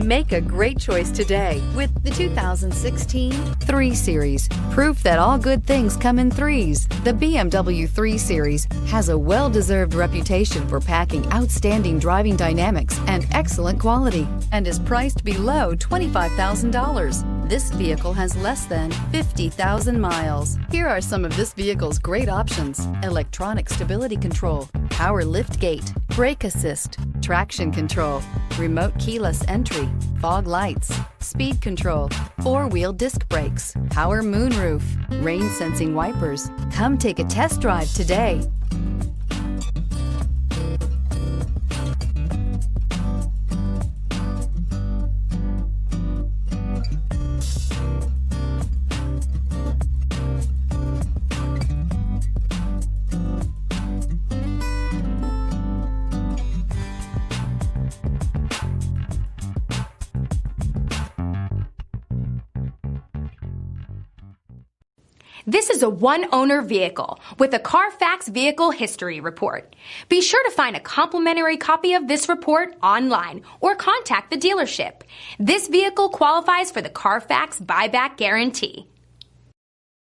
Make a great choice today with the 2016 3 Series. Proof that all good things come in threes. The BMW 3 Series has a well-deserved reputation for packing outstanding driving dynamics and excellent quality, and is priced below $25,000. This vehicle has less than 50,000 miles. Here are some of this vehicle's great options: electronic stability control, power liftgate, brake assist, traction control, remote keyless entry, fog lights, speed control, four-wheel disc brakes, power moonroof, rain sensing wipers. Come take a test drive today. This is a one-owner vehicle with a Carfax Vehicle History Report. Be sure to find a complimentary copy of this report online or contact the dealership. This vehicle qualifies for the Carfax Buyback Guarantee.